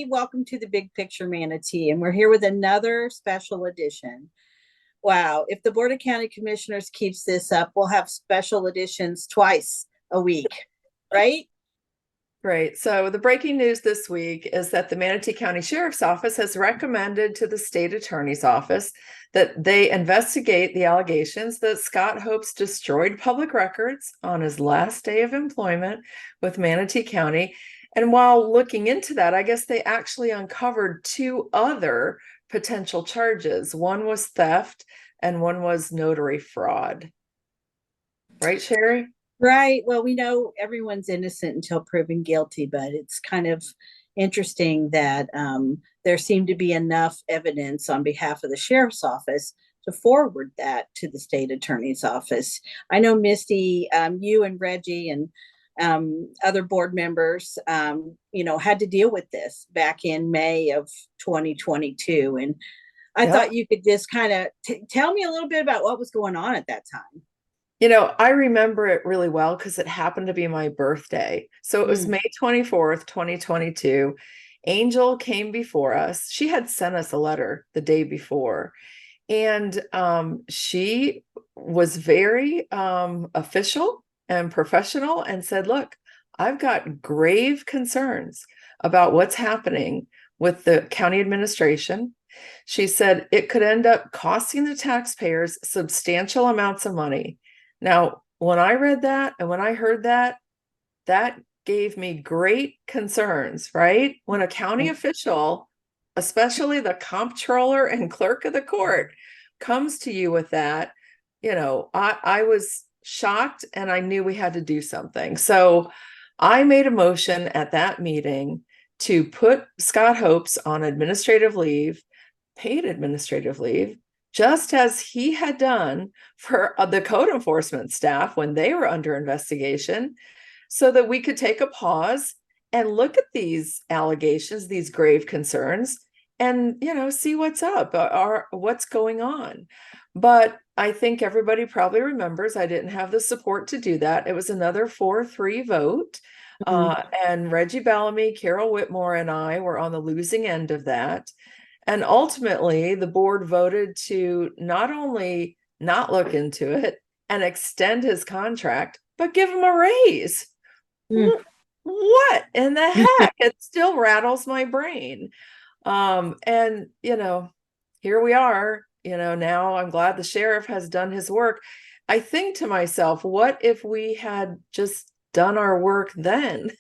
everybody. Welcome to the Big Picture Manatee, and we're here with another special edition. Wow, if the Board of County Commissioners keeps this up, we'll have special editions twice a week, right? Right. So the breaking news this week is that the Manatee County Sheriff's Office has recommended to the state attorney's office that they investigate the allegations that Scott Hopes destroyed public records on his last day of employment with Manatee County. And while looking into that, I guess they actually uncovered two other potential charges. One was theft and one was notary fraud. Right, Sherry? Right. Well, we know everyone's innocent until proven guilty, but it's kind of interesting that there seemed to be enough evidence on behalf of the sheriff's office to forward that to the state attorney's office. I know, Misty, you and Reggie and other board members, had to deal with this back in May of 2022. And I Yep. thought you could just kind of tell me a little bit about what was going on at that time. I remember it really well because it happened to be my birthday. So it was Mm. May 24th, 2022. Angel came before us. She had sent us a letter the day before. And she was very official and professional and said, look, I've got grave concerns about what's happening with the county administration. She said it could end up costing the taxpayers substantial amounts of money. Now, when I read that and when I heard that, that gave me great concerns, right? When a county official, especially the comptroller and clerk of the court, comes to you with that, I was shocked and I knew we had to do something. So I made a motion at that meeting to put Scott Hopes on administrative leave, paid administrative leave, just as he had done for the code enforcement staff when they were under investigation, so that we could take a pause and look at these allegations, these grave concerns, and see what's up or what's going on. But I think everybody probably remembers I didn't have the support to do that. It was another 4-3 vote. Mhm. And Reggie Bellamy, Carol Whitmore, and I were on the losing end of that. And ultimately, the board voted to not only not look into it and extend his contract, but give him a raise. Mm. What in the heck? It still rattles my brain. And here we are. Now I'm glad the sheriff has done his work. I think to myself, what if we had just done our work then?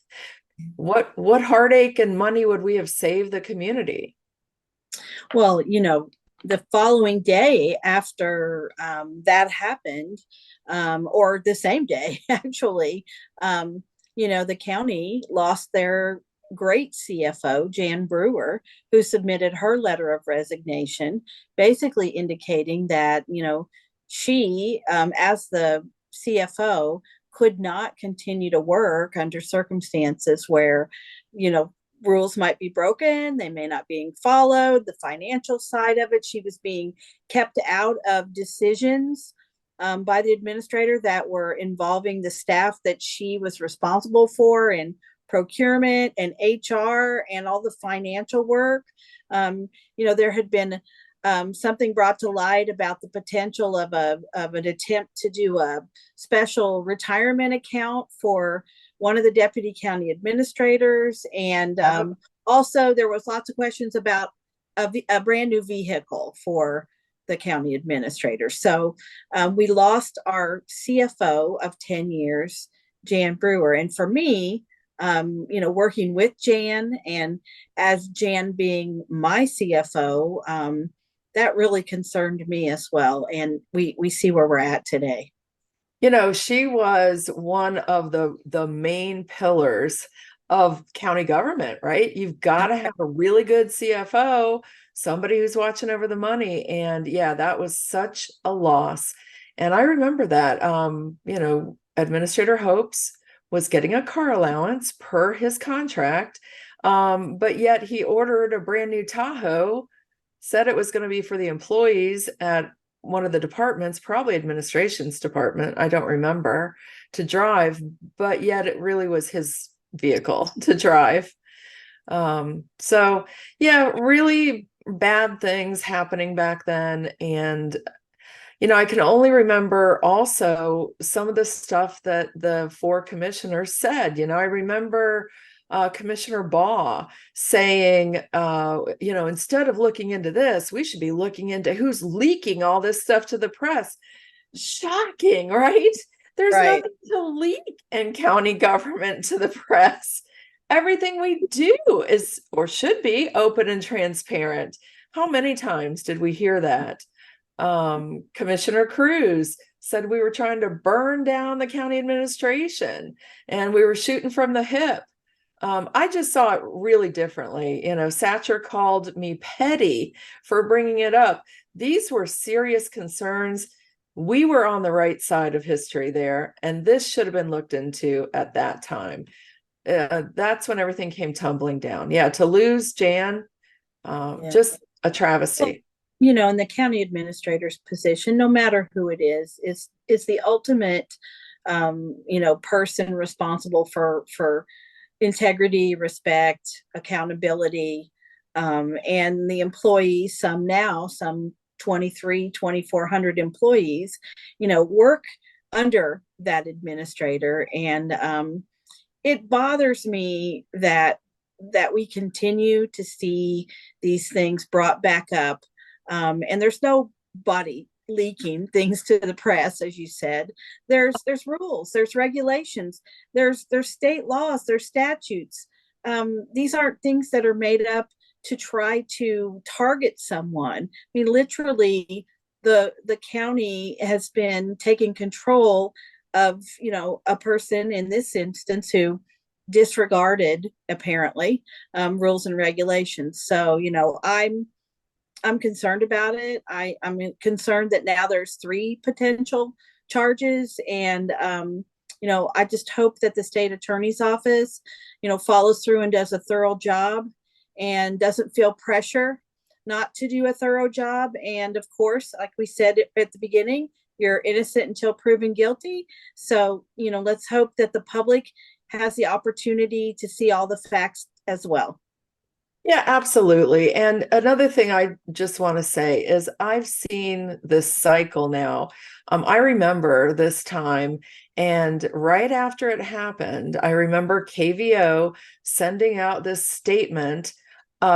What heartache and money would we have saved the community? Well, the following day after that happened, or the same day, actually, the county lost their great CFO, Jan Brewer, who submitted her letter of resignation, basically indicating that, she, as the CFO, could not continue to work under circumstances where, rules might be broken, they may not being followed, the financial side of it, she was being kept out of decisions by the administrator that were involving the staff that she was responsible for in procurement and HR and all the financial work. There had been something brought to light about the potential of an attempt to do a special retirement account for one of the deputy county administrators, and also there was lots of questions about a brand new vehicle for the county administrator. So we lost our CFO of 10 years, Jan Brewer, and for me, working with Jan and as Jan being my CFO, that really concerned me as well. And we see where we're at today. She was one of the main pillars of county government, right? You've got to have a really good CFO, somebody who's watching over the money. And yeah, that was such a loss. And I remember that, Administrator Hopes was getting a car allowance per his contract. But yet he ordered a brand new Tahoe, said it was going to be for the employees at one of the departments, probably administration's department, I don't remember, to drive, but yet it really was his vehicle to drive. So yeah, really bad things happening back then. And I can only remember also some of the stuff that the four commissioners said. I remember Commissioner Baugh saying, instead of looking into this, we should be looking into who's leaking all this stuff to the press. Shocking, right? There's Right. nothing to leak in county government to the press. Everything we do is, or should be, open and transparent. How many times did we hear that? Commissioner Cruz said we were trying to burn down the county administration and we were shooting from the hip. I just saw it really differently. Satcher called me petty for bringing it up. These were serious concerns. We were on the right side of history there, and this should have been looked into at that time. That's when everything came tumbling down. Yeah, to lose Jan, Yeah. just a travesty. In the county administrator's position, no matter who it is the ultimate, person responsible for integrity, respect, accountability, and the employees, some 2,400 employees, work under that administrator. And it bothers me that we continue to see these things brought back up. And there's nobody leaking things to the press, as you said. There's rules, there's regulations, there's state laws, there's statutes. These aren't things that are made up to try to target someone. I mean, literally, the county has been taking control of a person in this instance who disregarded apparently rules and regulations. So I'm concerned about it. I'm concerned that now there's 3 potential charges. And, I just hope that the state attorney's office, follows through and does a thorough job and doesn't feel pressure not to do a thorough job. And of course, like we said at the beginning, you're innocent until proven guilty. So, let's hope that the public has the opportunity to see all the facts as well. Yeah, absolutely. And another thing I just want to say is I've seen this cycle now. I remember this time, and right after it happened, I remember KVO sending out this statement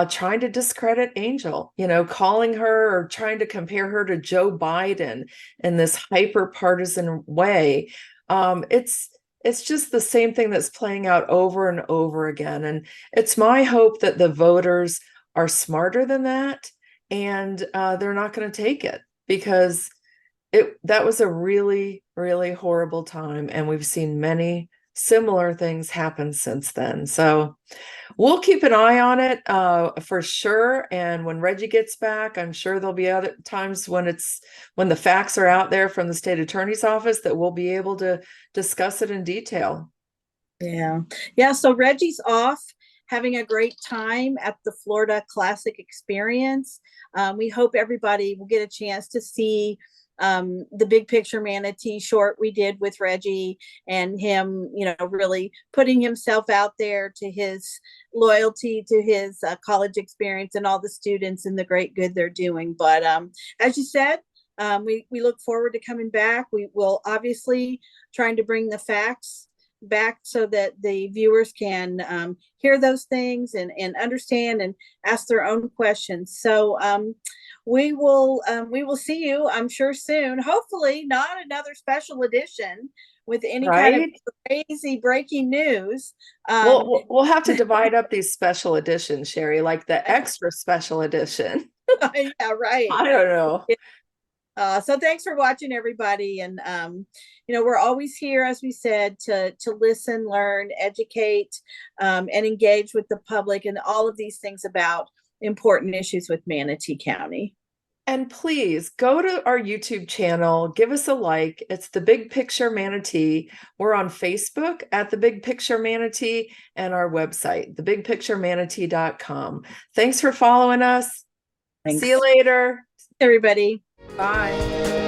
trying to discredit Angel, calling her or trying to compare her to Joe Biden in this hyper partisan way. It's just the same thing that's playing out over and over again. And it's my hope that the voters are smarter than that, and they're not going to take it, because that was a really, really horrible time. And we've seen many similar things happen since then. So we'll keep an eye on it for sure. And when Reggie gets back, I'm sure there'll be other times when the facts are out there from the state attorney's office that we'll be able to discuss it in detail. Yeah. Yeah. So Reggie's off having a great time at the Florida Classic Experience. We hope everybody will get a chance to see the Big Picture Manatee short we did with Reggie, and him, really putting himself out there to his loyalty to his college experience and all the students and the great good they're doing. But as you said, we look forward to coming back. We will obviously trying to bring the facts back so that the viewers can hear those things and understand and ask their own questions. So we will see you, I'm sure, soon. Hopefully not another special edition with any kind of crazy breaking news. We'll have to divide up these special editions, Sherry, like the extra special edition. Yeah, right. I don't know. So thanks for watching, everybody. And, we're always here, as we said, to listen, learn, educate, and engage with the public and all of these things about important issues with Manatee County. And please go to our YouTube channel, give us a like. It's the Big Picture Manatee. We're on Facebook at the Big Picture Manatee, and our website, thebigpicturemanatee.com. Thanks for following us. Thanks. See you later. Everybody. Bye.